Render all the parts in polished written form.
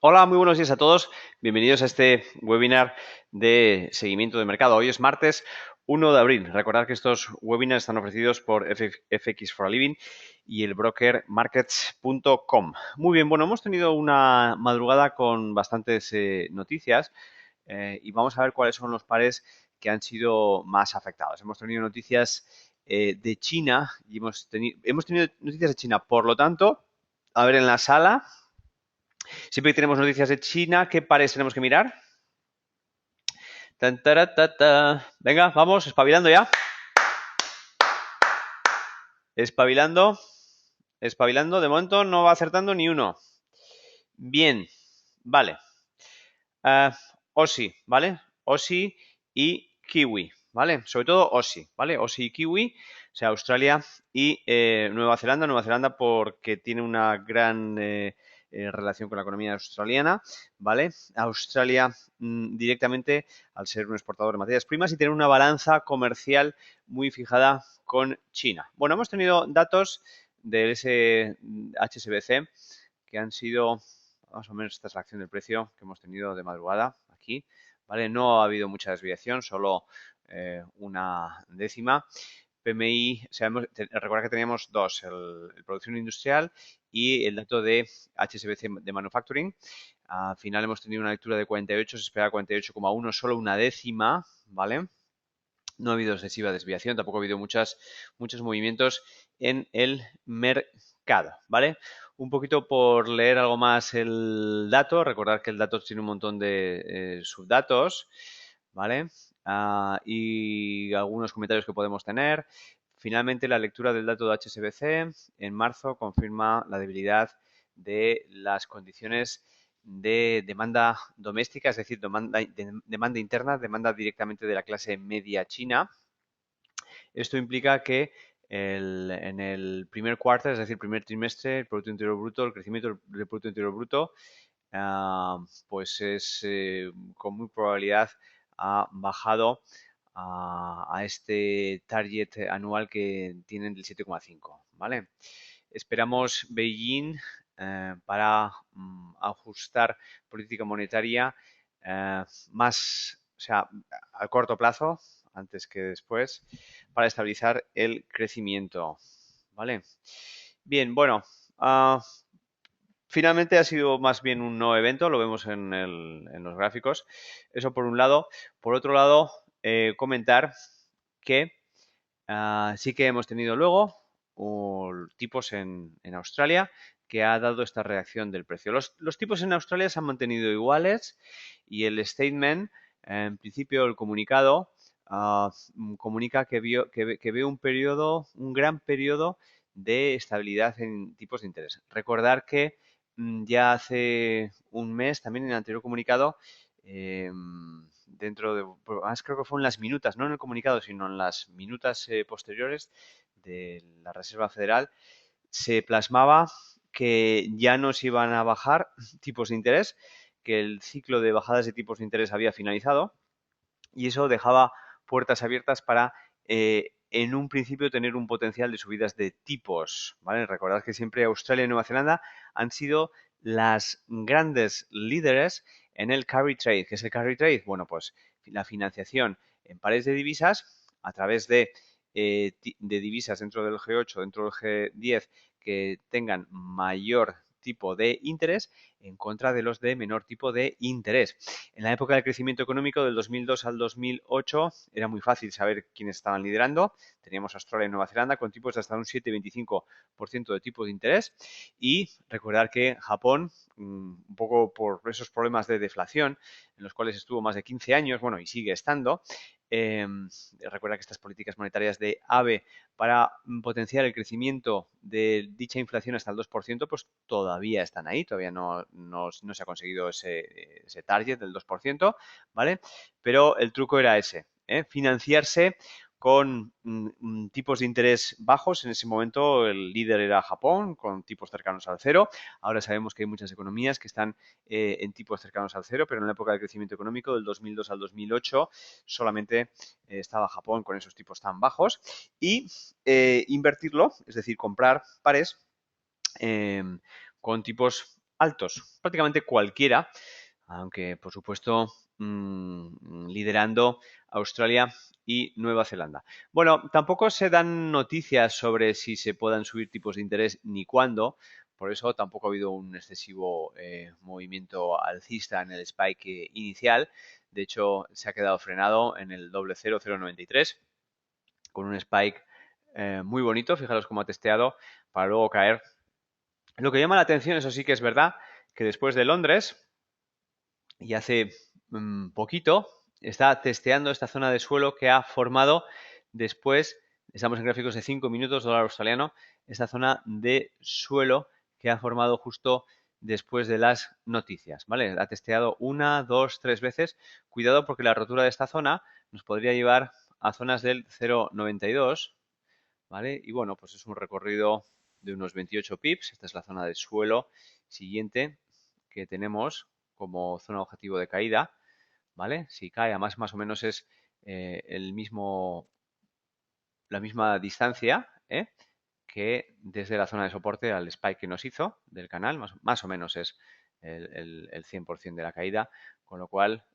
Hola, muy buenos días a todos. Bienvenidos a este webinar de seguimiento de mercado. Hoy es martes 1 de abril. Recordad que estos webinars están ofrecidos por FX for a Living y el broker markets.com. Muy bien, bueno, hemos tenido una madrugada con bastantes noticias y vamos a ver cuáles son los pares que han sido más afectados. Hemos tenido noticias de China y hemos tenido noticias de China. Por lo tanto, a ver en la sala. Siempre que tenemos noticias de China, ¿qué pares tenemos que mirar? Tan, taratata. Venga, vamos, espabilando ya. Espabilando. Espabilando. De momento no va acertando ni uno. Bien, vale. Aussie, ¿vale? Aussie y Kiwi, ¿vale? Sobre todo Aussie, ¿vale? Aussie y Kiwi, o sea, Australia y Nueva Zelanda. Nueva Zelanda porque tiene una gran relación con la economía australiana, ¿vale? Australia directamente al ser un exportador de materias primas y tener una balanza comercial muy fijada con China. Bueno, hemos tenido datos del HSBC que han sido más o menos esta es la acción del precio que hemos tenido de madrugada aquí, ¿vale? No ha habido mucha desviación, solo una décima. PMI, o sea, recordad que teníamos dos, el producción industrial y el dato de HSBC de manufacturing. Al final hemos tenido una lectura de 48, se espera 48,1, solo una décima, ¿vale? No ha habido excesiva desviación, tampoco ha habido muchos movimientos en el mercado, ¿vale? Un poquito por leer algo más el dato, recordad que el dato tiene un montón de subdatos, ¿vale? Y algunos comentarios que podemos tener. Finalmente, la lectura del dato de HSBC en marzo confirma la debilidad de las condiciones de demanda doméstica, es decir, demanda interna, demanda directamente de la clase media china. Esto implica que en el primer cuarto, es decir, primer trimestre, el Producto Interior Bruto, el crecimiento del Producto Interior Bruto, pues es con muy probabilidad ha bajado a este target anual que tienen del 7,5, ¿vale? Esperamos Beijing para ajustar política monetaria más, o sea, a corto plazo, antes que después, para estabilizar el crecimiento, ¿vale? Bien, bueno, finalmente ha sido más bien un no evento, lo vemos en los gráficos. Eso por un lado. Por otro lado, comentar que sí que hemos tenido luego tipos en Australia que ha dado esta reacción del precio. Los tipos en Australia se han mantenido iguales y el statement, en principio el comunicado, comunica que ve un gran periodo de estabilidad en tipos de interés. Recordar que ya hace un mes, también en el anterior comunicado, dentro de, más creo que fue en las minutas, no en el comunicado, sino en las minutas posteriores de la Reserva Federal, se plasmaba que ya no se iban a bajar tipos de interés, que el ciclo de bajadas de tipos de interés había finalizado y eso dejaba puertas abiertas para en un principio tener un potencial de subidas de tipos, ¿vale? Recordad que siempre Australia y Nueva Zelanda han sido las grandes líderes en el carry trade. ¿Qué es el carry trade? Bueno, pues la financiación en pares de divisas a través de divisas dentro del G8, dentro del G10, que tengan mayor tipo de interés en contra de los de menor tipo de interés. En la época del crecimiento económico del 2002 al 2008 era muy fácil saber quiénes estaban liderando. Teníamos Australia y Nueva Zelanda con tipos de hasta un 7,25% de tipo de interés y recordar que Japón, un poco por esos problemas de deflación en los cuales estuvo más de 15 años, bueno, y sigue estando, eh, recuerda que estas políticas monetarias de ABE para potenciar el crecimiento de dicha inflación hasta el 2%, pues todavía están ahí, todavía no se ha conseguido ese target del 2%, ¿vale? Pero el truco era ese, financiarse con tipos de interés bajos. En ese momento el líder era Japón, con tipos cercanos al cero. Ahora sabemos que hay muchas economías que están en tipos cercanos al cero, pero en la época del crecimiento económico, del 2002 al 2008, solamente estaba Japón con esos tipos tan bajos. Y invertirlo, es decir, comprar pares con tipos altos, prácticamente cualquiera, aunque por supuesto liderando Australia y Nueva Zelanda. Bueno, tampoco se dan noticias sobre si se puedan subir tipos de interés ni cuándo, por eso tampoco ha habido un excesivo movimiento alcista en el spike inicial. De hecho, se ha quedado frenado en el doble 0,093 con un spike muy bonito. Fijaros cómo ha testeado para luego caer. Lo que llama la atención, eso sí que es verdad, que después de Londres y hace poquito está testeando esta zona de suelo que ha formado después, estamos en gráficos de 5 minutos, dólar australiano, esta zona de suelo que ha formado justo después de las noticias, ¿vale? Ha testeado 1, 2, 3 veces. Cuidado porque la rotura de esta zona nos podría llevar a zonas del 0,92, ¿vale? Y bueno, pues es un recorrido de unos 28 pips. Esta es la zona de suelo siguiente que tenemos como zona objetivo de caída, ¿vale? Si cae, además más o menos es la misma distancia, que desde la zona de soporte al spike que nos hizo del canal, más o menos es el 100% de la caída, con lo cual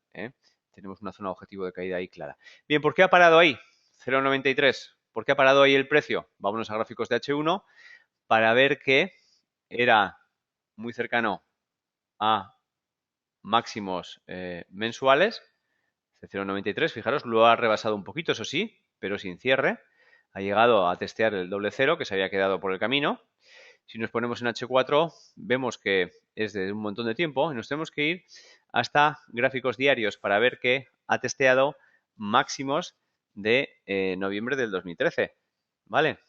tenemos una zona objetivo de caída ahí clara. Bien, ¿por qué ha parado ahí? 0,93. ¿Por qué ha parado ahí el precio? Vámonos a gráficos de H1 para ver que era muy cercano a máximos mensuales. 0,93, fijaros, lo ha rebasado un poquito, eso sí, pero sin cierre. Ha llegado a testear el doble cero que se había quedado por el camino. Si nos ponemos en H4, vemos que es de un montón de tiempo y nos tenemos que ir hasta gráficos diarios para ver que ha testeado máximos de noviembre del 2013, ¿vale?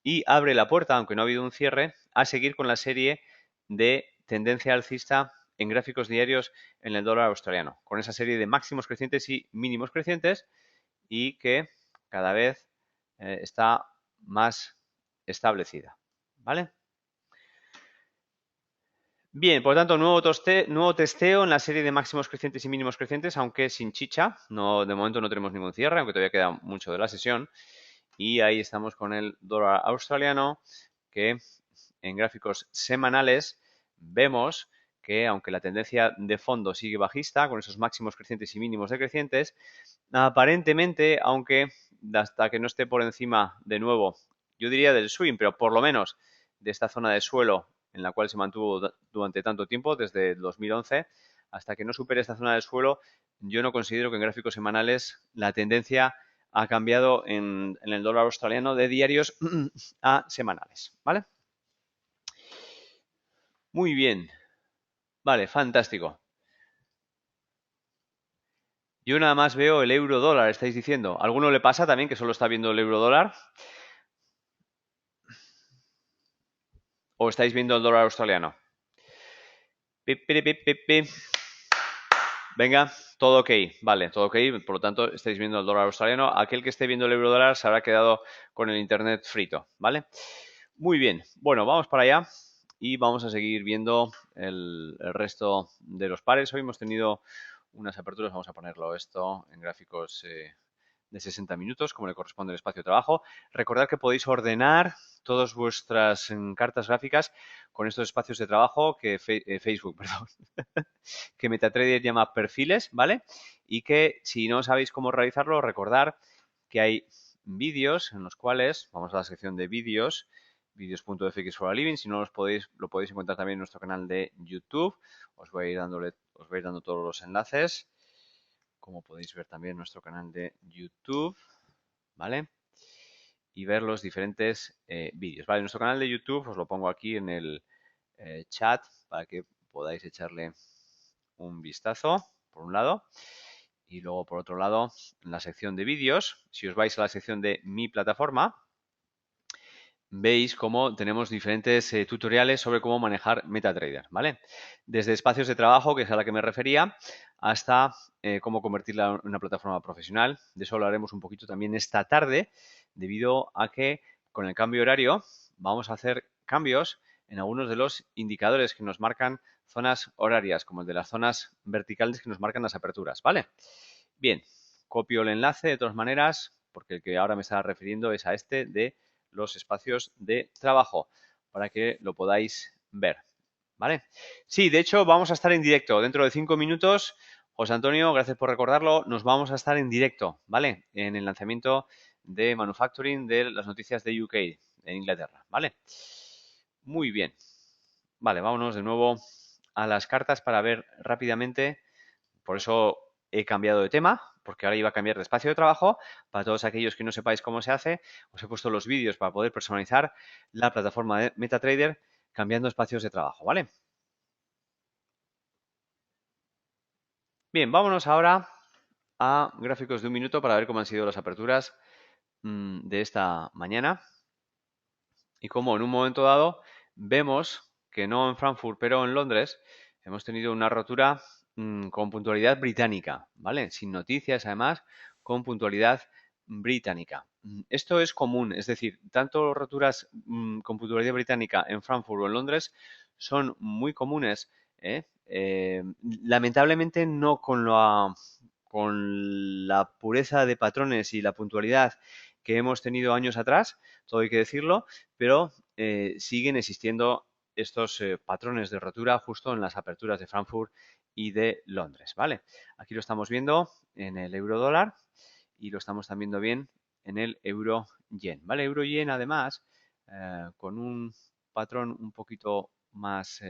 Y abre la puerta, aunque no ha habido un cierre, a seguir con la serie de tendencia alcista en gráficos diarios en el dólar australiano, con esa serie de máximos crecientes y mínimos crecientes y que cada vez está más establecida, ¿vale? Bien, por lo tanto, nuevo testeo en la serie de máximos crecientes y mínimos crecientes, aunque sin chicha. No, de momento no tenemos ningún cierre, aunque todavía queda mucho de la sesión. Y ahí estamos con el dólar australiano, que en gráficos semanales vemos que, aunque la tendencia de fondo sigue bajista, con esos máximos crecientes y mínimos decrecientes, aparentemente, aunque hasta que no esté por encima de nuevo, yo diría del swing, pero por lo menos de esta zona de suelo en la cual se mantuvo durante tanto tiempo, desde el 2011, hasta que no supere esta zona de suelo, yo no considero que en gráficos semanales la tendencia ha cambiado en el dólar australiano de diarios a semanales, ¿vale? Muy bien. Vale, fantástico. Yo nada más veo el euro dólar, estáis diciendo. ¿Alguno le pasa también que solo está viendo el euro dólar? ¿O estáis viendo el dólar australiano? Venga, todo ok. Vale, todo ok. Por lo tanto, estáis viendo el dólar australiano. Aquel que esté viendo el euro dólar se habrá quedado con el internet frito, ¿vale? Muy bien. Bueno, vamos para allá y vamos a seguir viendo el resto de los pares. Hoy hemos tenido unas aperturas, vamos a ponerlo esto en gráficos de 60 minutos, como le corresponde el espacio de trabajo. Recordad que podéis ordenar todas vuestras cartas gráficas con estos espacios de trabajo que Facebook, perdón, que MetaTrader llama perfiles, ¿vale? Y que si no sabéis cómo realizarlo, recordar que hay vídeos en los cuales, vamos a la sección de vídeos, vídeos.fx for a living, si no lo podéis encontrar también en nuestro canal de YouTube. Os voy a ir dando todos los enlaces, como podéis ver también en nuestro canal de YouTube, ¿vale? Y ver los diferentes vídeos. Vale, nuestro canal de YouTube os lo pongo aquí en el chat para que podáis echarle un vistazo, por un lado. Y luego, por otro lado, en la sección de vídeos, si os vais a la sección de mi plataforma, veis cómo tenemos diferentes tutoriales sobre cómo manejar MetaTrader, ¿vale? Desde espacios de trabajo, que es a la que me refería, hasta cómo convertirla en una plataforma profesional. De eso hablaremos un poquito también esta tarde, debido a que con el cambio horario vamos a hacer cambios en algunos de los indicadores que nos marcan zonas horarias, como el de las zonas verticales que nos marcan las aperturas, ¿vale? Bien, copio el enlace de todas maneras, porque el que ahora me estaba refiriendo es a este de los espacios de trabajo, para que lo podáis ver. ¿vale? Sí, de hecho vamos a estar en directo dentro de 5 minutos. José Antonio, gracias por recordarlo. Nos vamos a estar en directo, ¿vale? En el lanzamiento de Manufacturing de las noticias de UK, en Inglaterra, ¿vale? Muy bien. Vale, vámonos de nuevo a las cartas para ver rápidamente. Por eso he cambiado de tema, porque ahora iba a cambiar de espacio de trabajo. Para todos aquellos que no sepáis cómo se hace, os he puesto los vídeos para poder personalizar la plataforma de MetaTrader cambiando espacios de trabajo, ¿vale? Bien, vámonos ahora a gráficos de un minuto para ver cómo han sido las aperturas de esta mañana y cómo en un momento dado vemos que no en Frankfurt, pero en Londres hemos tenido una rotura con puntualidad británica, ¿vale? Sin noticias, además, con puntualidad británica. Esto es común, es decir, tanto roturas con puntualidad británica en Frankfurt o en Londres son muy comunes, ¿eh? Lamentablemente no con la pureza de patrones y la puntualidad que hemos tenido años atrás, todo hay que decirlo, pero siguen existiendo estos patrones de rotura justo en las aperturas de Frankfurt y de Londres, ¿vale? Aquí lo estamos viendo en el euro dólar y lo estamos también viendo bien en el euro yen, ¿vale? Euro yen además con un patrón un poquito más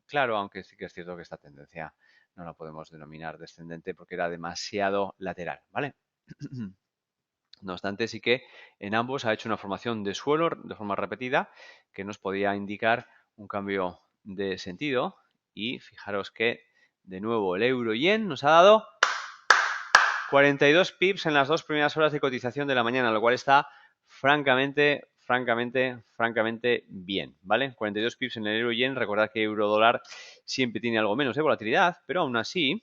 claro, aunque sí que es cierto que esta tendencia no la podemos denominar descendente porque era demasiado lateral, ¿vale? No obstante, sí que en ambos ha hecho una formación de suelo de forma repetida que nos podía indicar un cambio de sentido. Y fijaros que, de nuevo, el euro-yen nos ha dado 42 pips en las 2 primeras horas de cotización de la mañana, lo cual está francamente bien, ¿vale? 42 pips en el euro-yen. Recordad que euro-dólar siempre tiene algo menos de volatilidad, pero aún así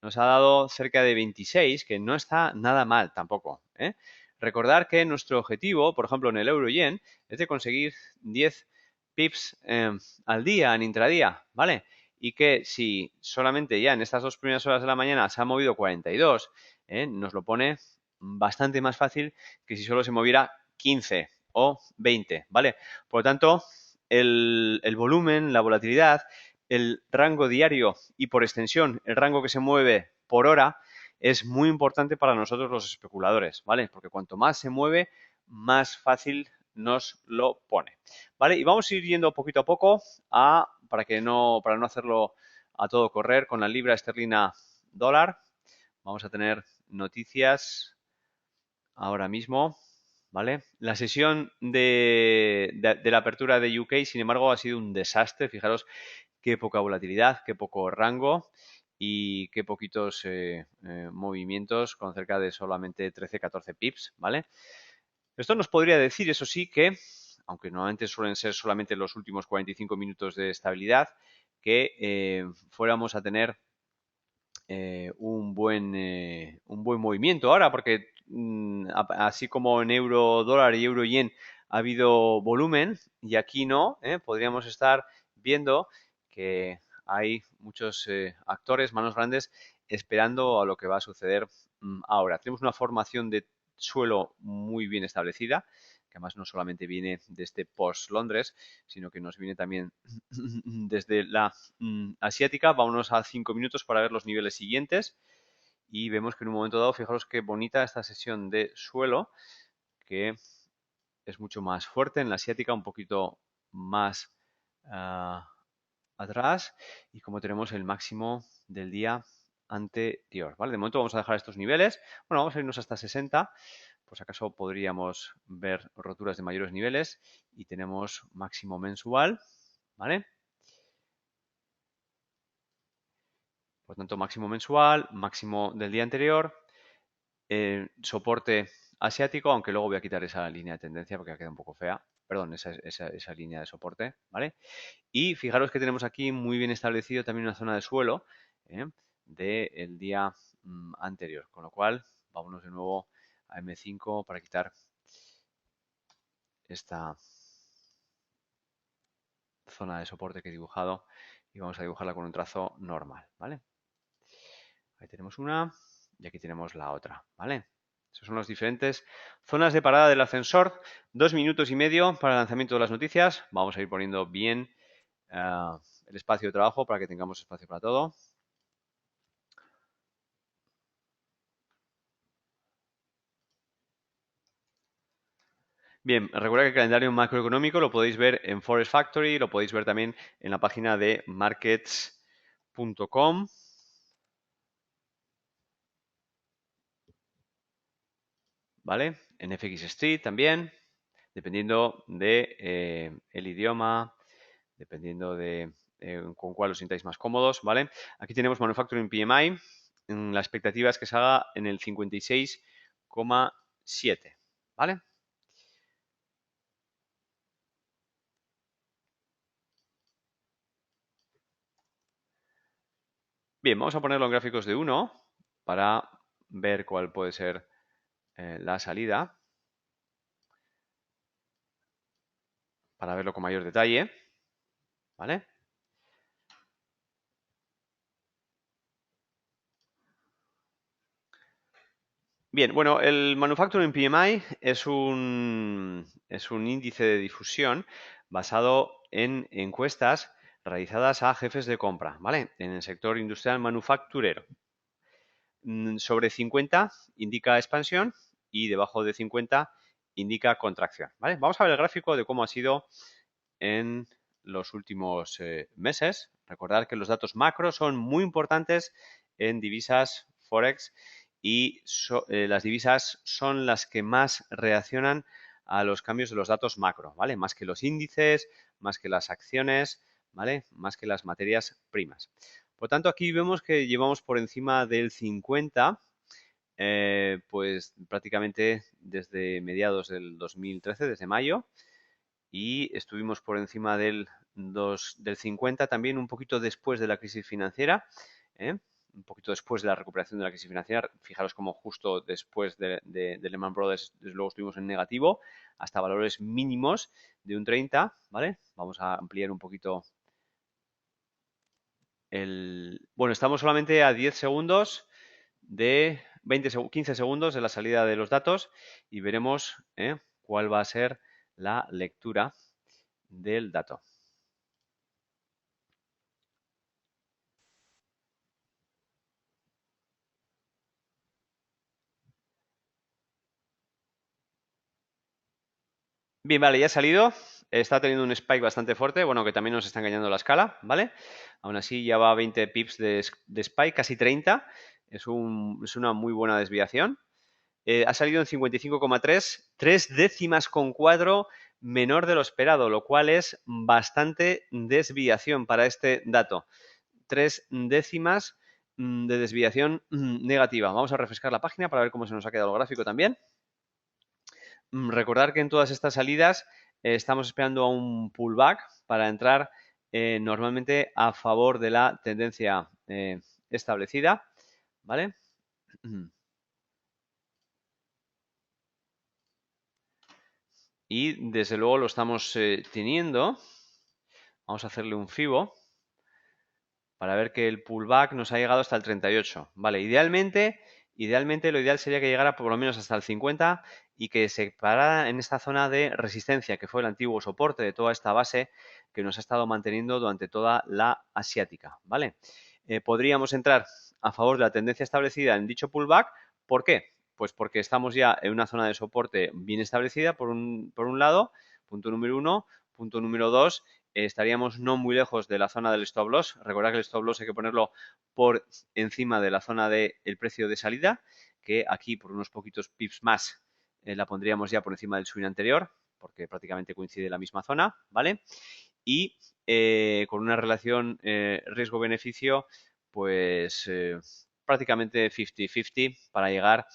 nos ha dado cerca de 26, que no está nada mal tampoco, ¿eh? Recordar que nuestro objetivo, por ejemplo, en el euro-yen, es de conseguir 10 pips al día, en intradía, ¿vale? Y que si solamente ya en estas 2 primeras horas de la mañana se ha movido 42, nos lo pone bastante más fácil que si solo se moviera 15 o 20, ¿vale? Por lo tanto, el volumen, la volatilidad, el rango diario y por extensión el rango que se mueve por hora es muy importante para nosotros los especuladores, ¿vale? Porque cuanto más se mueve, más fácil nos lo pone, ¿vale? Y vamos a ir yendo poquito a poco para no hacerlo a todo correr con la libra esterlina dólar. Vamos a tener noticias ahora mismo, ¿vale? La sesión de la apertura de UK, sin embargo, ha sido un desastre. Fijaros qué poca volatilidad, qué poco rango y qué poquitos movimientos con cerca de solamente 13-14 pips, ¿vale? Esto nos podría decir, eso sí, que, aunque normalmente suelen ser solamente los últimos 45 minutos de estabilidad, que fuéramos a tener un buen movimiento ahora, porque así como en euro dólar y euro yen ha habido volumen y aquí no, podríamos estar viendo que hay muchos actores, manos grandes, esperando a lo que va a suceder ahora. Tenemos una formación de suelo muy bien establecida, que además no solamente viene de este post-Londres, sino que nos viene también desde la asiática. Vámonos a 5 minutos para ver los niveles siguientes y vemos que en un momento dado, fijaros qué bonita esta sesión de suelo, que es mucho más fuerte en la asiática, un poquito más uh, atrás y como tenemos el máximo del día anterior, ¿vale? De momento vamos a dejar estos niveles. Bueno, vamos a irnos hasta 60. Por si acaso podríamos ver roturas de mayores niveles y tenemos máximo mensual, ¿vale? Por tanto, máximo mensual, máximo del día anterior, soporte asiático, aunque luego voy a quitar esa línea de tendencia porque queda un poco fea. Perdón, esa línea de soporte, ¿vale? Y fijaros que tenemos aquí muy bien establecido también una zona de suelo del día anterior. Con lo cual, vámonos de nuevo a M5 para quitar esta zona de soporte que he dibujado y vamos a dibujarla con un trazo normal, ¿vale? Ahí tenemos una y aquí tenemos la otra, ¿vale? Esas son las diferentes zonas de parada del ascensor. 2 minutos y medio para el lanzamiento de las noticias. Vamos a ir poniendo bien el espacio de trabajo para que tengamos espacio para todo. Bien, recuerda que el calendario macroeconómico lo podéis ver en Forest Factory, lo podéis ver también en la página de markets.com. ¿Vale? En FX Street también, dependiendo de el idioma, dependiendo de con cuál os sintáis más cómodos, ¿vale? Aquí tenemos Manufacturing PMI, la expectativa es que salga en el 56,7, ¿vale? Bien, vamos a ponerlo en gráficos de 1 para ver cuál puede ser la salida, para verlo con mayor detalle, ¿vale? Bien, bueno, el Manufacturing PMI es un índice de difusión basado en encuestas realizadas a jefes de compra, ¿vale? En el sector industrial manufacturero. Sobre 50 indica expansión y debajo de 50 indica contracción, ¿vale? Vamos a ver el gráfico de cómo ha sido en los últimos meses. Recordar que los datos macro son muy importantes en divisas Forex y las divisas son las que más reaccionan a los cambios de los datos macro, ¿vale? Más que los índices, más que las acciones, ¿vale? Más que las materias primas. Por tanto, aquí vemos que llevamos por encima del 50, pues prácticamente desde mediados del 2013, desde mayo, y estuvimos por encima del 50 también un poquito después de la crisis financiera, ¿eh? Un poquito después de la recuperación de la crisis financiera. Fijaros como justo después de Lehman Brothers, desde luego estuvimos en negativo, hasta valores mínimos de un 30, ¿vale? Vamos a ampliar un poquito Bueno, estamos solamente a 10 segundos de 15 segundos de la salida de los datos y veremos cuál va a ser la lectura del dato. Bien, vale, ya ha salido. Está teniendo un spike bastante fuerte, bueno, que también nos está engañando la escala, ¿vale? Aún así ya va a 20 pips de spike, casi 30. Es una muy buena desviación. Ha salido en 55,3, 3 décimas con 4 menor de lo esperado, lo cual es bastante desviación para este dato. 3 décimas de desviación negativa. Vamos a refrescar la página para ver cómo se nos ha quedado el gráfico también. Recordar que en todas estas salidas estamos esperando a un pullback para entrar normalmente a favor de la tendencia establecida, ¿vale? Y desde luego lo estamos teniendo. Vamos a hacerle un FIBO para ver que el pullback nos ha llegado hasta el 38. Vale, idealmente lo ideal sería que llegara por lo menos hasta el 50 y que se parara en esta zona de resistencia, que fue el antiguo soporte de toda esta base que nos ha estado manteniendo durante toda la asiática, ¿vale? Podríamos entrar a favor de la tendencia establecida en dicho pullback. ¿Por qué? Pues porque estamos ya en una zona de soporte bien establecida, por un lado, punto número 1. Punto número 2, estaríamos no muy lejos de la zona del stop loss. Recordad que el stop loss hay que ponerlo por encima de la zona del precio de salida, que aquí por unos poquitos pips más la pondríamos ya por encima del swing anterior, porque prácticamente coincide la misma zona, ¿vale? Y con una relación riesgo-beneficio, pues prácticamente 50-50 para llegar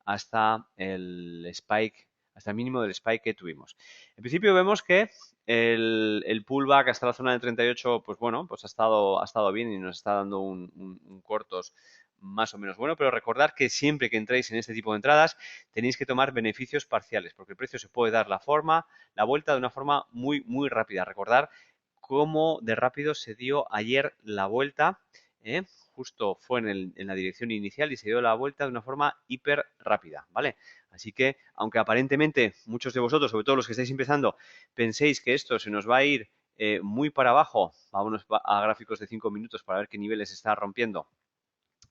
hasta el spike, hasta el mínimo del spike que tuvimos. En principio vemos que el pullback hasta la zona del 38, pues bueno, pues ha estado bien y nos está dando un cortos más o menos bueno, pero recordad que siempre que entréis en este tipo de entradas tenéis que tomar beneficios parciales, porque el precio se puede dar la vuelta de una forma muy, muy rápida. Recordar cómo de rápido se dio ayer la vuelta, justo fue en la dirección inicial y se dio la vuelta de una forma hiper rápida, ¿vale? Así que, aunque aparentemente muchos de vosotros, sobre todo los que estáis empezando, penséis que esto se nos va a ir muy para abajo, vámonos a gráficos de 5 minutos para ver qué niveles está rompiendo.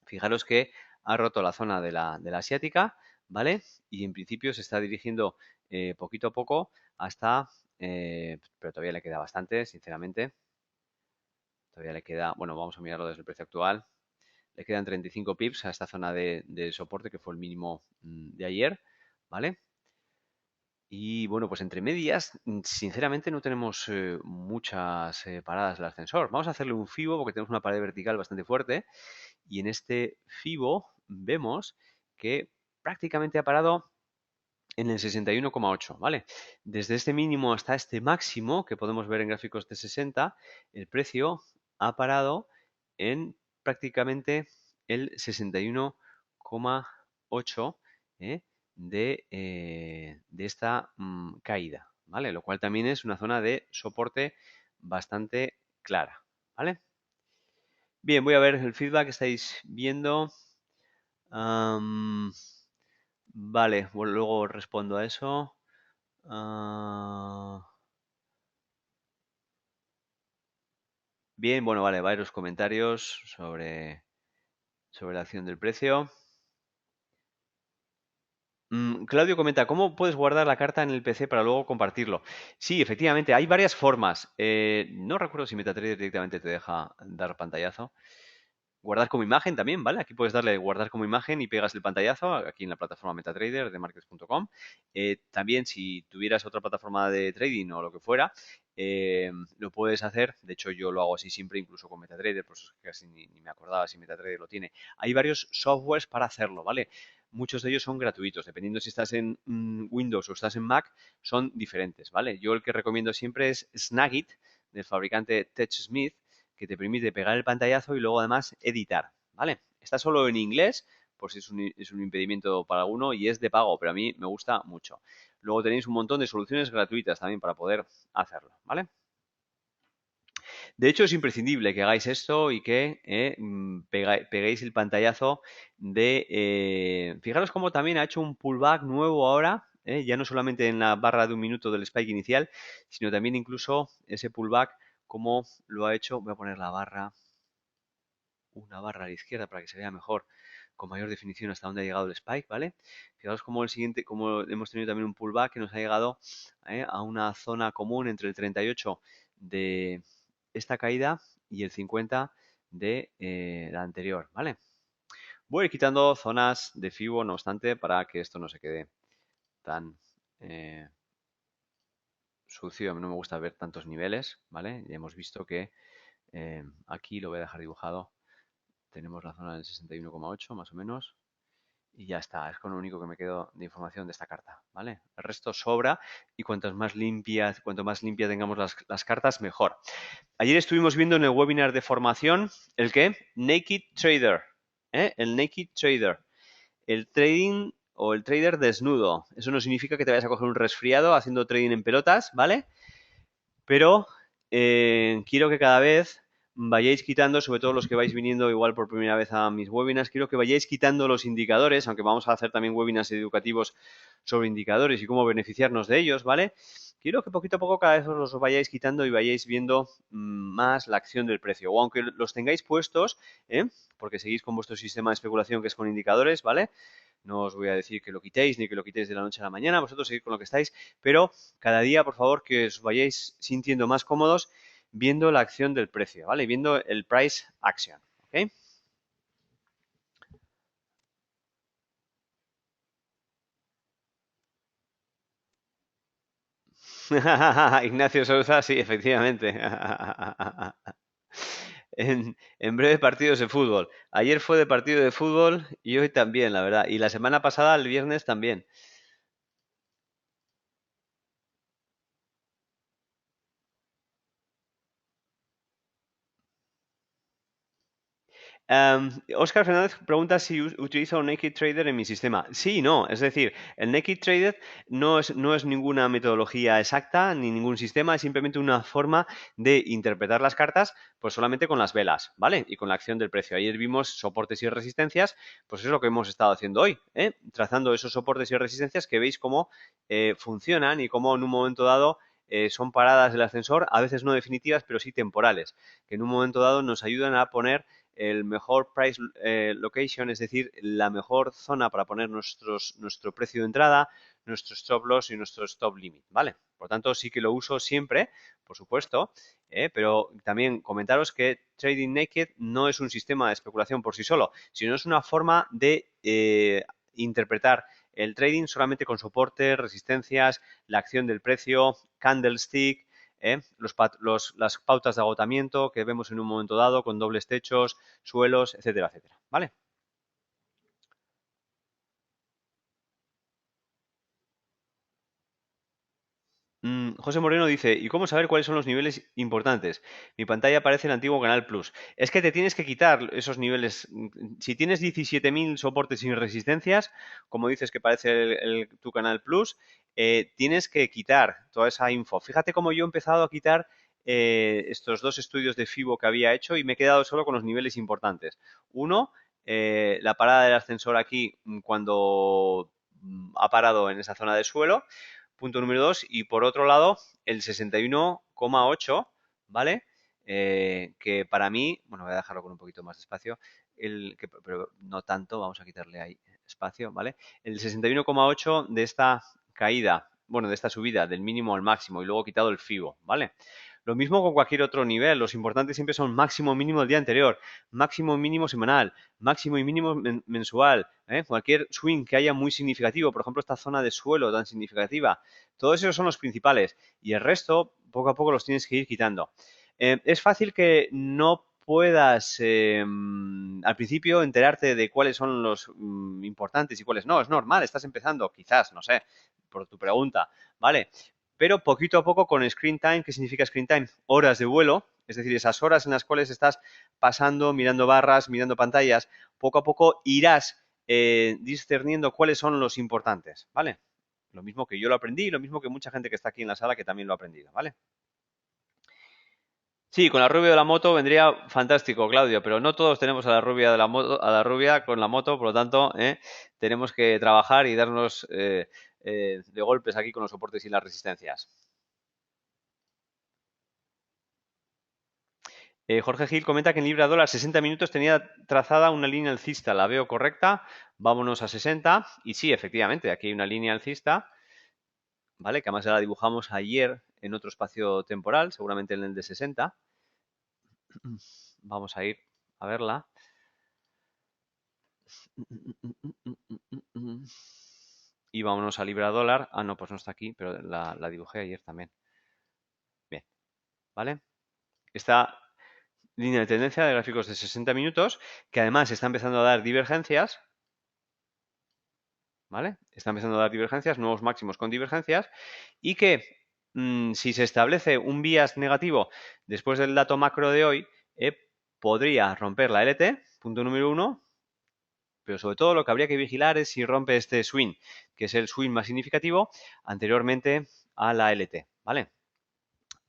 Fijaros que ha roto la zona de la asiática, ¿vale? Y en principio se está dirigiendo poquito a poco hasta, pero todavía le queda bastante, sinceramente. Todavía le queda, bueno, vamos a mirarlo desde el precio actual. Le quedan 35 pips a esta zona de soporte que fue el mínimo de ayer, ¿vale? Y bueno, pues entre medias, sinceramente no tenemos muchas paradas del ascensor. Vamos a hacerle un FIBO porque tenemos una pared vertical bastante fuerte. Y en este FIBO vemos que prácticamente ha parado en el 61,8, ¿vale? Desde este mínimo hasta este máximo, que podemos ver en gráficos de 60, el precio ha parado en prácticamente el 61,8 de esta caída, ¿vale? Lo cual también es una zona de soporte bastante clara, ¿vale? Bien, voy a ver el feedback que estáis viendo. Am, vale, bueno, luego respondo a eso. Ah, bien, bueno, vale, varios comentarios sobre la acción del precio. Claudio comenta, ¿cómo puedes guardar la carta en el PC para luego compartirlo? Sí, efectivamente, hay varias formas. No recuerdo si MetaTrader directamente te deja dar pantallazo. Guardar como imagen también, ¿vale? Aquí puedes darle guardar como imagen y pegas el pantallazo aquí en la plataforma MetaTrader de markets.com. También si tuvieras otra plataforma de trading o lo que fuera, lo puedes hacer. De hecho, yo lo hago así siempre, incluso con MetaTrader, por eso es que casi ni me acordaba si MetaTrader lo tiene. Hay varios softwares para hacerlo, ¿vale? Muchos de ellos son gratuitos, dependiendo si estás en Windows o estás en Mac, son diferentes, ¿vale? Yo el que recomiendo siempre es Snagit, del fabricante TechSmith, que te permite pegar el pantallazo y luego además editar, ¿vale? Está solo en inglés, por si es un impedimento para alguno, y es de pago, pero a mí me gusta mucho. Luego tenéis un montón de soluciones gratuitas también para poder hacerlo, ¿vale? De hecho, es imprescindible que hagáis esto y que peguéis el pantallazo de... fijaros cómo también ha hecho un pullback nuevo ahora, ya no solamente en la barra de un minuto del spike inicial, sino también incluso ese pullback como lo ha hecho. Voy a poner una barra a la izquierda para que se vea mejor, con mayor definición hasta dónde ha llegado el spike, ¿vale? Fijaros como el siguiente, como hemos tenido también un pullback que nos ha llegado a una zona común entre el 38 de esta caída y el 50 de la anterior, ¿vale? Voy a ir quitando zonas de FIBO, no obstante, para que esto no se quede tan sucio. A mí no me gusta ver tantos niveles, ¿vale? Ya hemos visto que aquí lo voy a dejar dibujado. Tenemos la zona del 61,8 más o menos. Y ya está, es con lo único que me quedo de información de esta carta, ¿vale? El resto sobra y cuanto más limpia tengamos las cartas, mejor. Ayer estuvimos viendo en el webinar de formación el que Naked Trader, el Naked Trader, el trading o el trader desnudo. Eso no significa que te vayas a coger un resfriado haciendo trading en pelotas, ¿vale? Pero quiero que cada vez vayáis quitando, sobre todo los que vais viniendo igual por primera vez a mis webinars, quiero que vayáis quitando los indicadores, aunque vamos a hacer también webinars educativos sobre indicadores y cómo beneficiarnos de ellos, ¿vale? Quiero que poquito a poco cada vez os los vayáis quitando y vayáis viendo más la acción del precio. O aunque los tengáis puestos, porque seguís con vuestro sistema de especulación que es con indicadores, ¿vale? No os voy a decir que lo quitéis ni que lo quitéis de la noche a la mañana, vosotros seguid con lo que estáis, pero cada día, por favor, que os vayáis sintiendo más cómodos viendo la acción del precio, ¿vale? Viendo el price action, ¿ok? Ignacio Souza, sí, efectivamente. En breve partidos de fútbol. Ayer fue de partido de fútbol y hoy también, la verdad. Y la semana pasada, el viernes también. Oscar Fernández pregunta si utilizo un Naked Trader en mi sistema. Sí y no. Es decir, el Naked Trader no es ninguna metodología exacta ni ningún sistema, es simplemente una forma de interpretar las cartas pues solamente con las velas, ¿vale? Y con la acción del precio. Ayer vimos soportes y resistencias, pues eso es lo que hemos estado haciendo hoy, trazando esos soportes y resistencias que veis cómo funcionan y cómo en un momento dado son paradas del ascensor, a veces no definitivas, pero sí temporales, que en un momento dado nos ayudan a poner el mejor price location, es decir, la mejor zona para poner nuestro precio de entrada, nuestro stop loss y nuestro stop limit, ¿vale? Por tanto, sí que lo uso siempre, por supuesto, pero también comentaros que Trading Naked no es un sistema de especulación por sí solo, sino es una forma de interpretar el trading solamente con soportes, resistencias, la acción del precio, candlestick, las pautas de agotamiento que vemos en un momento dado con dobles techos, suelos, etcétera, etcétera. ¿Vale? José Moreno dice, ¿y cómo saber cuáles son los niveles importantes? Mi pantalla aparece el antiguo Canal Plus. Es que te tienes que quitar esos niveles. Si tienes 17.000 soportes sin resistencias, como dices que parece tu Canal Plus, tienes que quitar toda esa info. Fíjate cómo yo he empezado a quitar estos dos estudios de FIBO que había hecho y me he quedado solo con los niveles importantes. Uno, la parada del ascensor aquí cuando ha parado en esa zona de suelo. Punto número 2. Y por otro lado, el 61,8, ¿vale? Que para mí, bueno, voy a dejarlo con un poquito más de espacio, pero no tanto, vamos a quitarle ahí espacio, ¿vale? El 61,8 de esta caída, bueno, de esta subida del mínimo al máximo y luego quitado el FIBO, ¿vale? Lo mismo con cualquier otro nivel, los importantes siempre son máximo mínimo del día anterior, máximo mínimo semanal, máximo y mínimo mensual, cualquier swing que haya muy significativo, por ejemplo esta zona de suelo tan significativa, todos esos son los principales y el resto poco a poco los tienes que ir quitando. Es fácil que no puedas al principio enterarte de cuáles son los importantes y cuáles no. Es normal, estás empezando, quizás, no sé, por tu pregunta, ¿vale? Pero poquito a poco con screen time, ¿qué significa screen time? Horas de vuelo, es decir, esas horas en las cuales estás pasando, mirando barras, mirando pantallas, poco a poco irás discerniendo cuáles son los importantes, ¿vale? Lo mismo que yo lo aprendí y lo mismo que mucha gente que está aquí en la sala que también lo ha aprendido, ¿vale? Sí, con la rubia de la moto vendría fantástico, Claudio, pero no todos tenemos a la rubia de la moto, a la rubia con la moto, por lo tanto, tenemos que trabajar y darnos de golpes aquí con los soportes y las resistencias. Jorge Gil comenta que en libra dólar 60 minutos tenía trazada una línea alcista. ¿La veo correcta? Vámonos a 60. Y sí, efectivamente, aquí hay una línea alcista, ¿vale? Que además ya la dibujamos ayer en otro espacio temporal, seguramente en el de 60. Vamos a ir a verla. Y vámonos a libra dólar. Ah, no, pues no está aquí, pero la dibujé ayer también. Bien, ¿vale? Esta línea de tendencia de gráficos de 60 minutos, que además está empezando a dar divergencias, ¿vale? Está empezando a dar divergencias, nuevos máximos con divergencias, y que si se establece un bias negativo después del dato macro de hoy, podría romper la LT, punto número uno, pero sobre todo lo que habría que vigilar es si rompe este swing, que es el swing más significativo anteriormente a la LT, ¿vale?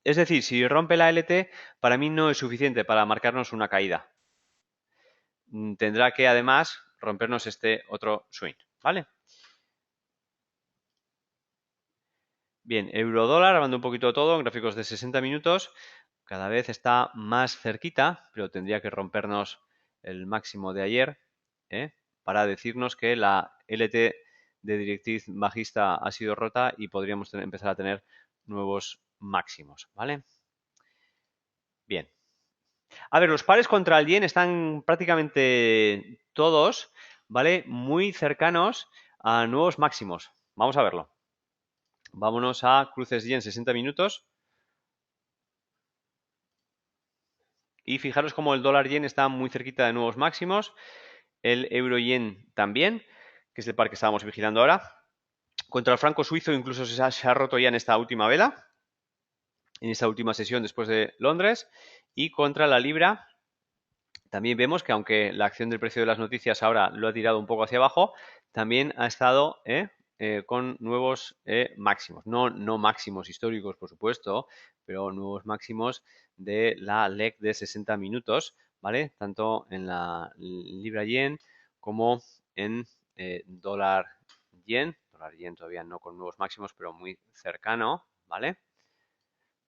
Es decir, si rompe la LT, para mí no es suficiente para marcarnos una caída. Tendrá que además rompernos este otro swing, ¿vale? Bien, euro dólar, hablando un poquito de todo, en gráficos de 60 minutos, cada vez está más cerquita, pero tendría que rompernos el máximo de ayer, para decirnos que la LT de directriz bajista ha sido rota y podríamos empezar a tener nuevos máximos, ¿vale? Bien. A ver, los pares contra el yen están prácticamente todos, ¿vale? Muy cercanos a nuevos máximos. Vamos a verlo. Vámonos a cruces yen 60 minutos. Y fijaros cómo el dólar yen está muy cerquita de nuevos máximos. El euro yen también, que es el par que estábamos vigilando ahora. Contra el franco suizo incluso se ha roto ya en esta última vela, en esta última sesión después de Londres. Y contra la libra también vemos que aunque la acción del precio de las noticias ahora lo ha tirado un poco hacia abajo, también ha estado con nuevos máximos. No máximos históricos, por supuesto, pero nuevos máximos de la LEC de 60 minutos, ¿vale? Tanto en la libra yen como en dólar yen. Dólar yen todavía no con nuevos máximos, pero muy cercano, ¿vale?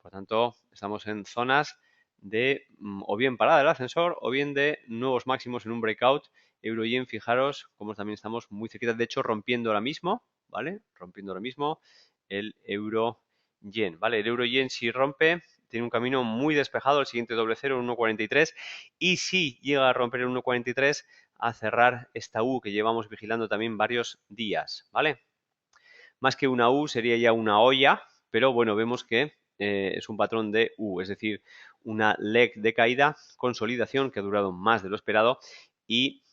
Por tanto, estamos en zonas de o bien parada del ascensor o bien de nuevos máximos en un breakout. Euro-yen, fijaros como también estamos muy cerquita, de hecho rompiendo ahora mismo, ¿vale? Rompiendo ahora mismo el euro-yen, ¿vale? El euro-yen si rompe, tiene un camino muy despejado, el siguiente doble cero, 1.43, y si llega a romper el 1.43, a cerrar esta U que llevamos vigilando también varios días, ¿vale? Más que una U sería ya una olla, pero bueno, vemos que es un patrón de U, es decir, una leg de caída, consolidación que ha durado más de lo esperado y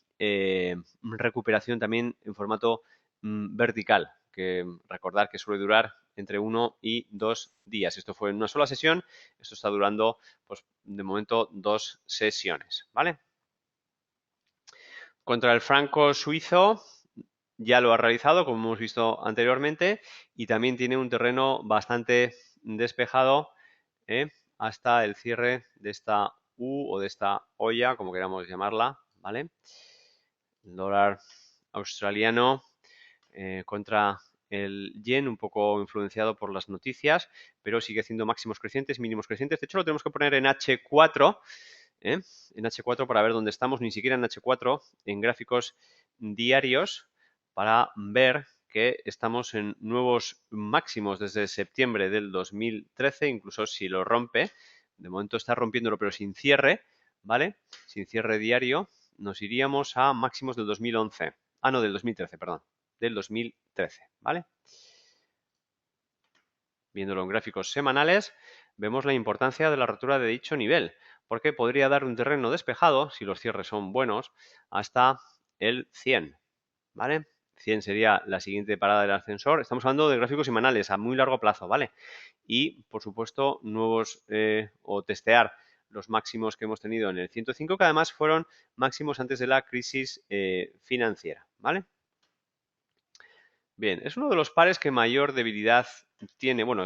recuperación también en formato vertical, que recordar que suele durar entre 1 y 2 días. Esto fue en una sola sesión, esto está durando, pues de momento, 2 sesiones, ¿vale? Contra el franco suizo ya lo ha realizado, como hemos visto anteriormente, y también tiene un terreno bastante despejado hasta el cierre de esta U o de esta olla, como queramos llamarla, ¿vale? El dólar australiano contra el yen, un poco influenciado por las noticias, pero sigue haciendo máximos crecientes, mínimos crecientes. De hecho, lo tenemos que poner en H4, en H4 para ver dónde estamos, ni siquiera en H4, en gráficos diarios, para ver que estamos en nuevos máximos desde septiembre del 2013, incluso si lo rompe, de momento está rompiéndolo pero sin cierre, ¿vale? Sin cierre diario, nos iríamos a máximos del 2011. Ah, no, del 2013, perdón. Del 2013, ¿vale? Viéndolo en gráficos semanales, vemos la importancia de la rotura de dicho nivel, porque podría dar un terreno despejado, si los cierres son buenos, hasta el 100, ¿vale? 100 sería la siguiente parada del ascensor. Estamos hablando de gráficos semanales a muy largo plazo, ¿vale? Y, por supuesto, nuevos o testear los máximos que hemos tenido en el 105, que además fueron máximos antes de la crisis financiera, ¿vale? Bien, es uno de los pares que mayor debilidad tiene, bueno,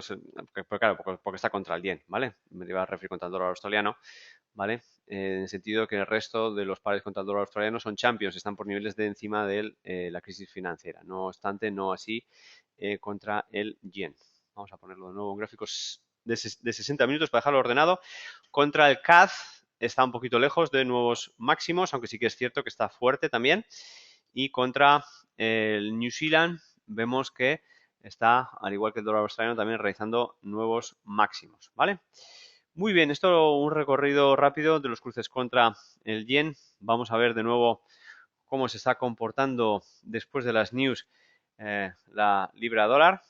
claro, porque está contra el yen, ¿vale? Me iba a referir contra el dólar australiano, ¿vale? En el sentido que el resto de los pares contra el dólar australiano son champions, están por niveles de encima de la crisis financiera. No obstante, no así contra el yen. Vamos a ponerlo de nuevo en gráficos de 60 minutos para dejarlo ordenado. Contra el CAD está un poquito lejos de nuevos máximos, aunque sí que es cierto que está fuerte también. Y contra el New Zealand vemos que está, al igual que el dólar australiano, también realizando nuevos máximos, ¿vale? Muy bien, esto un recorrido rápido de los cruces contra el yen. Vamos a ver de nuevo cómo se está comportando después de las news la libra dólar.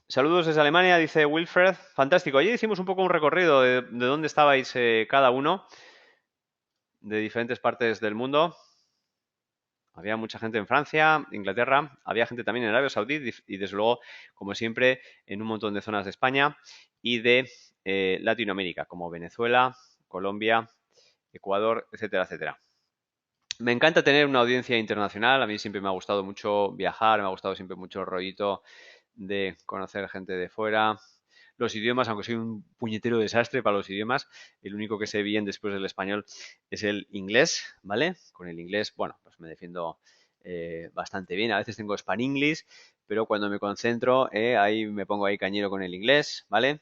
Saludos desde Alemania, dice Wilfred. Fantástico. Ayer hicimos un poco un recorrido de dónde estabais cada uno, de diferentes partes del mundo. Había mucha gente en Francia, Inglaterra, había gente también en Arabia Saudí y desde luego, como siempre, en un montón de zonas de España y de Latinoamérica, como Venezuela, Colombia, Ecuador, etcétera, etcétera. Me encanta tener una audiencia internacional, a mí siempre me ha gustado mucho viajar, me ha gustado siempre mucho el rollito de conocer gente de fuera. Los idiomas, aunque soy un puñetero desastre para los idiomas, el único que sé bien después del español es el inglés, ¿vale? Con el inglés, bueno, pues me defiendo bastante bien. A veces tengo Spanglish, pero cuando me concentro, ahí me pongo ahí cañero con el inglés, ¿vale?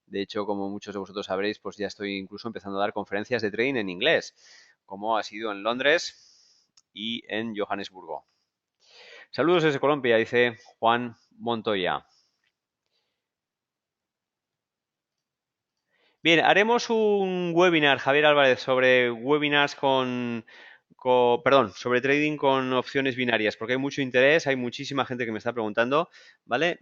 De hecho, como muchos de vosotros sabréis, pues ya estoy incluso empezando a dar conferencias de trading en inglés, como ha sido en Londres y en Johannesburgo. Saludos desde Colombia, dice Juan Montoya. Bien, haremos un webinar, Javier Álvarez, sobre webinars perdón, sobre trading con opciones binarias, porque hay mucho interés, hay muchísima gente que me está preguntando, ¿vale?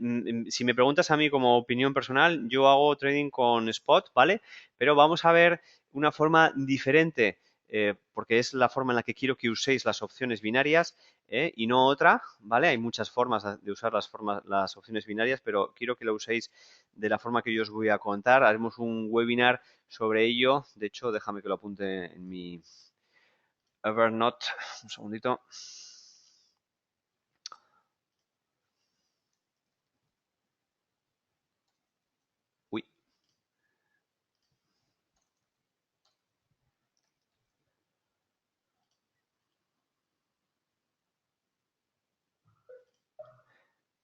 Si me preguntas a mí como opinión personal, yo hago trading con spot, ¿vale? Pero vamos a ver una forma diferente, porque es la forma en la que quiero que uséis las opciones binarias y no otra, ¿vale? Hay muchas formas de usar las opciones binarias, pero quiero que lo uséis de la forma que yo os voy a contar. Haremos un webinar sobre ello. De hecho, déjame que lo apunte en mi Evernote. Un segundito. Uy.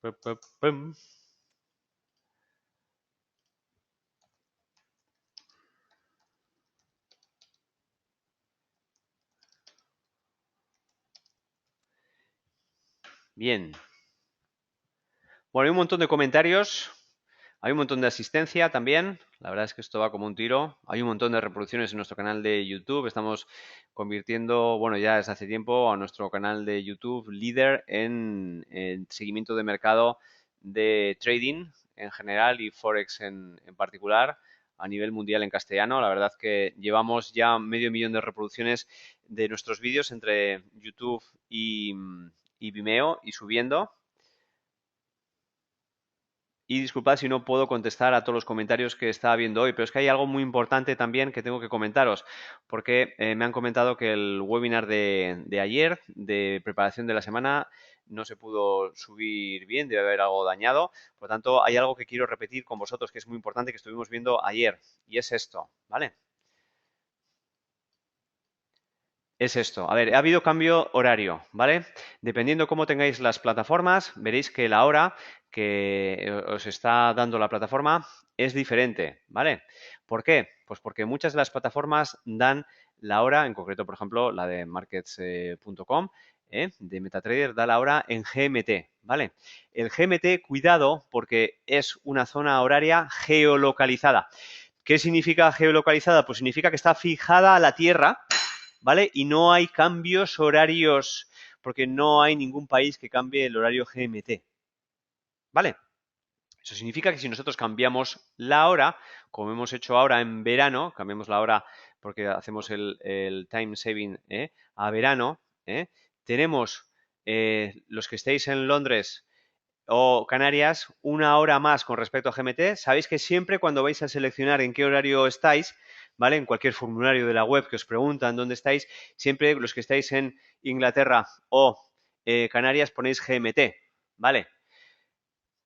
Pum, pum, pum. Bien. Bueno, hay un montón de comentarios, hay un montón de asistencia también. La verdad es que esto va como un tiro. Hay un montón de reproducciones en nuestro canal de YouTube. Estamos convirtiendo, bueno, ya desde hace tiempo a nuestro canal de YouTube líder en seguimiento de mercado de trading en general y Forex en particular a nivel mundial en castellano. La verdad que llevamos ya 500.000 de reproducciones de nuestros vídeos entre YouTube y Vimeo y subiendo. Y disculpad si no puedo contestar a todos los comentarios que estaba viendo hoy, pero es que hay algo muy importante también que tengo que comentaros, porque me han comentado que el webinar de ayer, de preparación de la semana, no se pudo subir bien, debe haber algo dañado. Por lo tanto, hay algo que quiero repetir con vosotros que es muy importante que estuvimos viendo ayer, y es esto, ¿vale? Es esto. A ver, ha habido cambio horario, ¿vale? Dependiendo cómo tengáis las plataformas, veréis que la hora que os está dando la plataforma es diferente, ¿vale? ¿Por qué? Pues porque muchas de las plataformas dan la hora, en concreto, por ejemplo, la de markets.com, de MetaTrader, da la hora en GMT, ¿vale? El GMT, cuidado, porque es una zona horaria geolocalizada. ¿Qué significa geolocalizada? Pues significa que está fijada a la Tierra, ¿vale? Y no hay cambios horarios, porque no hay ningún país que cambie el horario GMT, ¿vale? Eso significa que si nosotros cambiamos la hora, como hemos hecho ahora en verano, cambiamos la hora porque hacemos el time saving a verano, tenemos los que estéis en Londres o Canarias una hora más con respecto a GMT. Sabéis que siempre cuando vais a seleccionar en qué horario estáis, ¿vale? En cualquier formulario de la web que os preguntan dónde estáis, siempre los que estáis en Inglaterra o Canarias ponéis GMT, ¿vale?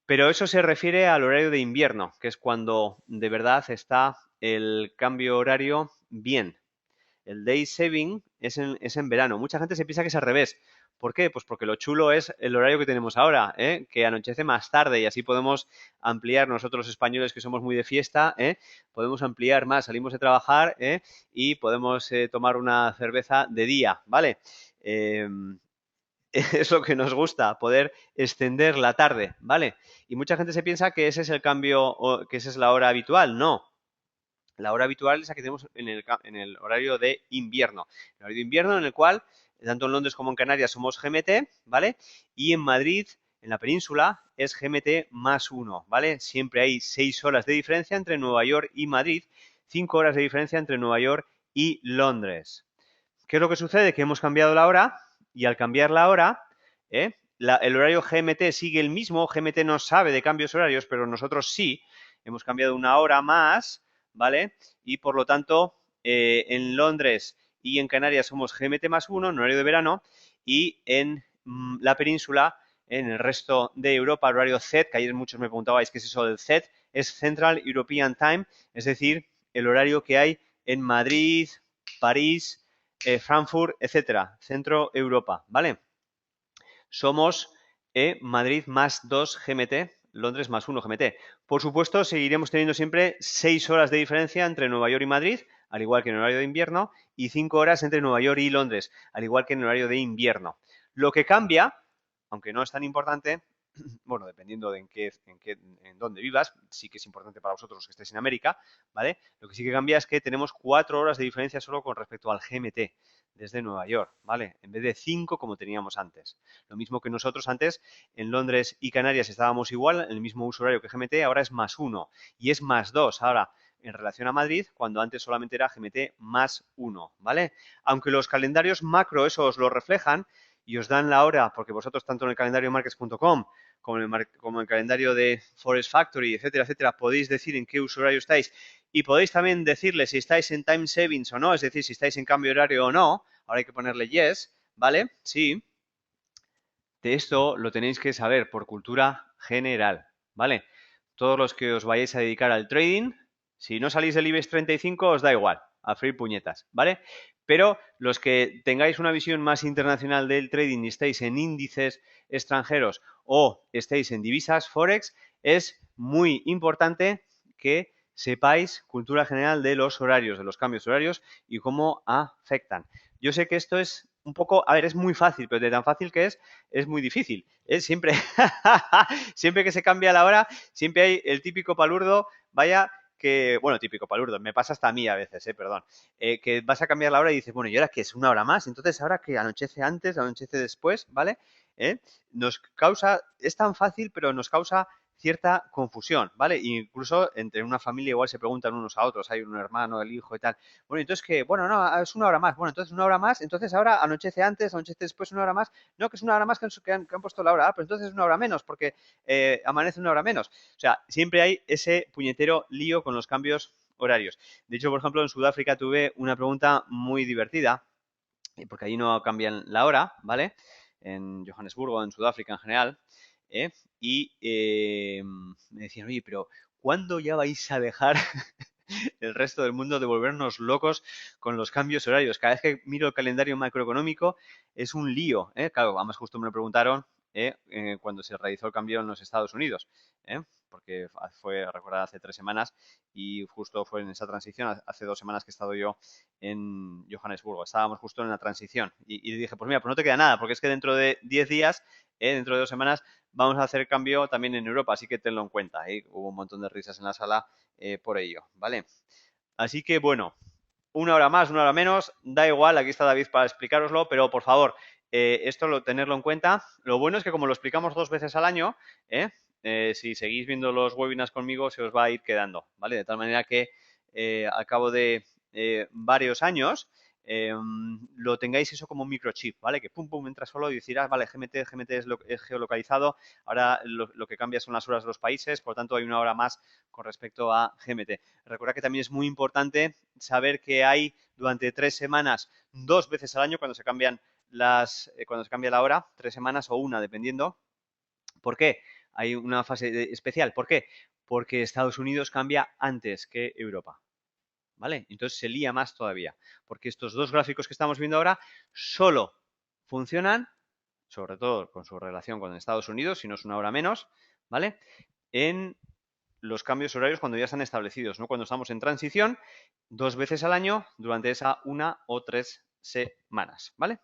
Pero eso se refiere al horario de invierno, que es cuando de verdad está el cambio horario bien. El day saving es en verano. Mucha gente se piensa que es al revés. ¿Por qué? Pues porque lo chulo es el horario que tenemos ahora, que anochece más tarde y así podemos ampliar nosotros los españoles que somos muy de fiesta, podemos ampliar más, salimos de trabajar y podemos tomar una cerveza de día, ¿vale? Es lo que nos gusta, poder extender la tarde, ¿vale? Y mucha gente se piensa que ese es el cambio, o que esa es la hora habitual. No, la hora habitual es la que tenemos en el horario de invierno. El horario de invierno en el cual, tanto en Londres como en Canarias, somos GMT, ¿vale? Y en Madrid, en la península, es GMT más 1, ¿vale? Siempre hay 6 horas de diferencia entre Nueva York y Madrid, 5 horas de diferencia entre Nueva York y Londres. ¿Qué es lo que sucede? Que hemos cambiado la hora y al cambiar la hora, el horario GMT sigue el mismo. GMT no sabe de cambios horarios, pero nosotros sí. Hemos cambiado una hora más, ¿vale? Y por lo tanto, en Londres y en Canarias somos GMT más 1 en horario de verano y en la península, en el resto de Europa, el horario Z, que ayer muchos me preguntabais qué es eso del Z, es Central European Time, es decir, el horario que hay en Madrid, París, Frankfurt, etcétera, Centro Europa, ¿vale? Somos Madrid más 2 GMT, Londres más 1 GMT. Por supuesto, seguiremos teniendo siempre 6 horas de diferencia entre Nueva York y Madrid, al igual que en el horario de invierno, y 5 horas entre Nueva York y Londres, al igual que en el horario de invierno. Lo que cambia, aunque no es tan importante, bueno, dependiendo de en dónde vivas, sí que es importante para vosotros los que estéis en América, ¿vale? Lo que sí que cambia es que tenemos 4 horas de diferencia solo con respecto al GMT desde Nueva York, ¿vale? En vez de 5 como teníamos antes. Lo mismo que nosotros antes en Londres y Canarias estábamos igual, en el mismo uso horario que GMT, ahora es más 1 y es más 2 ahora en relación a Madrid, cuando antes solamente era GMT más 1, ¿vale? Aunque los calendarios macro eso os lo reflejan y os dan la hora, porque vosotros tanto en el calendario markets.com como en el calendario de Forest Factory, etcétera, etcétera, podéis decir en qué uso horario estáis y podéis también decirle si estáis en time savings o no, es decir, si estáis en cambio horario o no. Ahora hay que ponerle yes, ¿vale? Sí. De esto lo tenéis que saber por cultura general, ¿vale? Todos los que os vayáis a dedicar al trading, si no salís del IBEX 35 os da igual, a freír puñetas, ¿vale? Pero los que tengáis una visión más internacional del trading y estéis en índices extranjeros o estéis en divisas Forex, es muy importante que sepáis cultura general de los horarios, de los cambios horarios y cómo afectan. Yo sé que esto es un poco, a ver, es muy fácil, pero de tan fácil que es muy difícil. Es siempre, siempre que se cambia la hora, siempre hay el típico palurdo, vaya, que, bueno, típico palurdo, me pasa hasta a mí a veces, perdón, que vas a cambiar la hora y dices, bueno, ¿y ahora qué es? ¿Una hora más? Entonces, ahora que anochece antes, anochece después, ¿vale? Nos causa, es tan fácil, pero nos causa cierta confusión, ¿vale? Incluso entre una familia igual se preguntan unos a otros, hay un hermano, el hijo y tal. Bueno, entonces que, bueno, no, es una hora más. Bueno, entonces una hora más, entonces ahora anochece antes, anochece después una hora más. No, que es una hora más que han puesto la hora. Ah, pero entonces es una hora menos, porque amanece una hora menos. O sea, siempre hay ese puñetero lío con los cambios horarios. De hecho, por ejemplo, en Sudáfrica tuve una pregunta muy divertida, porque allí no cambian la hora, ¿vale? En Johannesburgo, en Sudáfrica en general, ¿eh? Y me decían, oye, pero ¿cuándo ya vais a dejar el resto del mundo de volvernos locos con los cambios horarios? Cada vez que miro el calendario macroeconómico es un lío, ¿eh? Claro, además justo me lo preguntaron cuando se realizó el cambio en los Estados Unidos, ¿eh? Porque fue, recordad, hace 3 semanas y justo fue en esa transición, hace 2 semanas que he estado yo en Johannesburgo, estábamos justo en la transición y dije, pues mira, pues no te queda nada, porque es que dentro de 10 días, dentro de 2 semanas, vamos a hacer cambio también en Europa, así que tenlo en cuenta. Hubo un montón de risas en la sala por ello, ¿vale? Así que bueno, una hora más, una hora menos, da igual, aquí está David para explicároslo, pero por favor, esto tenerlo en cuenta. Lo bueno es que como lo explicamos 2 veces al año, si seguís viendo los webinars conmigo, se os va a ir quedando, ¿vale? De tal manera que al cabo de varios años, lo tengáis eso como un microchip, ¿vale? Que pum, pum, entra solo y decir, vale, GMT es geolocalizado, ahora lo que cambia son las horas de los países, por lo tanto hay una hora más con respecto a GMT. Recuerda que también es muy importante saber que hay durante 3 semanas, 2 veces al año, cuando se cambian cuando se cambia la hora, 3 semanas o una, dependiendo. ¿Por qué? Hay una fase especial. ¿Por qué? Porque Estados Unidos cambia antes que Europa. ¿Vale? Entonces se lía más todavía. Porque estos dos gráficos que estamos viendo ahora solo funcionan, sobre todo con su relación con Estados Unidos, si no es una hora menos, ¿vale? En los cambios horarios cuando ya están establecidos, ¿no? Cuando estamos en transición, 2 veces al año durante esa 1 o 3 semanas, ¿vale?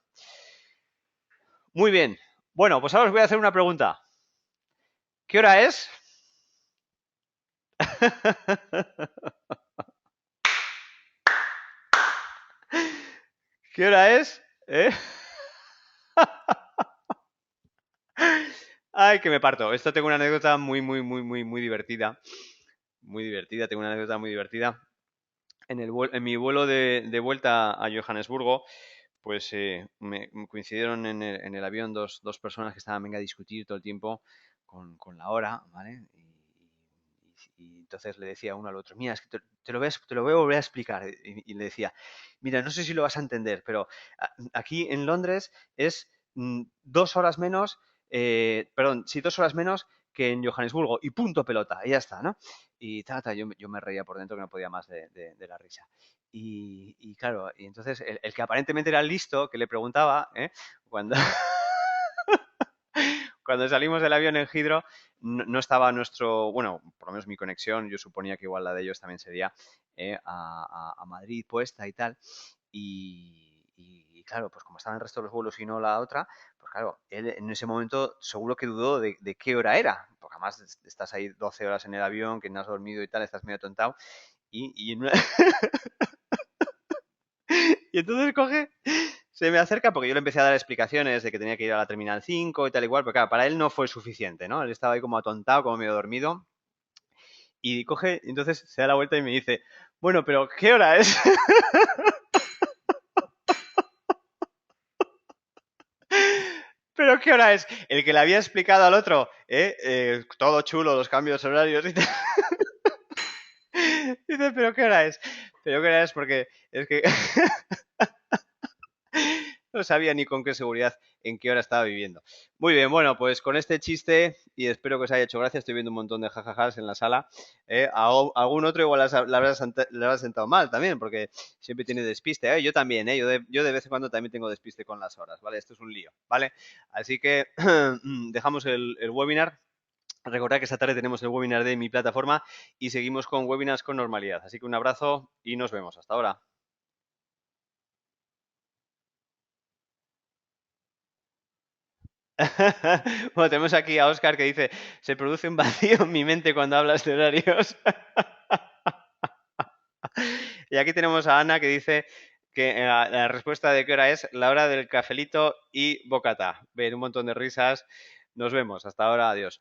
Muy bien. Bueno, pues ahora os voy a hacer una pregunta. ¿Qué hora es? ¿Qué hora es? Ay, que me parto. Esto tengo una anécdota muy, muy, muy, muy, muy divertida. Muy divertida, tengo una anécdota muy divertida. En mi vuelo de vuelta a Johannesburgo, pues me coincidieron en el avión dos personas que estaban, venga, a discutir todo el tiempo con la hora, ¿vale? Y entonces le decía uno al otro, mira, es que te lo voy a volver a explicar. Y le decía, mira, no sé si lo vas a entender, pero aquí en Londres es 2 horas menos, perdón, sí, 2 horas menos que en Johannesburgo, y punto pelota, y ya está, ¿no? Y yo me reía por dentro que no podía más de la risa. Y claro, y entonces el que aparentemente era listo, que le preguntaba, cuando, cuando salimos del avión en Heathrow, no estaba bueno, por lo menos mi conexión, yo suponía que igual la de ellos también sería a Madrid puesta y tal. Y claro, pues como estaban el resto de los vuelos y no la otra, pues claro, él en ese momento seguro que dudó de qué hora era, porque además estás ahí 12 horas en el avión, que no has dormido y tal, estás medio tontado, y y entonces se me acerca porque yo le empecé a dar explicaciones de que tenía que ir a la Terminal 5 y tal igual, pero claro, para él no fue suficiente, ¿no? Él estaba ahí como atontado, como medio dormido, y entonces se da la vuelta y me dice, bueno, pero ¿qué hora es? ¿Pero qué hora es? El que le había explicado al otro, todo chulo, los cambios horarios y tal. Dice, ¿pero qué hora es? ¿Pero qué hora es? Porque es que no sabía ni con qué seguridad en qué hora estaba viviendo. Muy bien, bueno, pues con este chiste, y espero que os haya hecho gracia, estoy viendo un montón de jajajas en la sala. Algún otro igual le habrá sentado mal también, porque siempre tiene despiste. Yo también, yo de vez en cuando también tengo despiste con las horas, ¿vale? Esto es un lío, ¿vale? Así que dejamos el webinar. Recordad que esta tarde tenemos el webinar de mi plataforma y seguimos con webinars con normalidad. Así que un abrazo y nos vemos. Hasta ahora. Bueno, tenemos aquí a Oscar que dice, se produce un vacío en mi mente cuando hablas de horarios. Y aquí tenemos a Ana que dice que la respuesta de qué hora es la hora del cafelito y bocata. Ven, un montón de risas. Nos vemos. Hasta ahora. Adiós.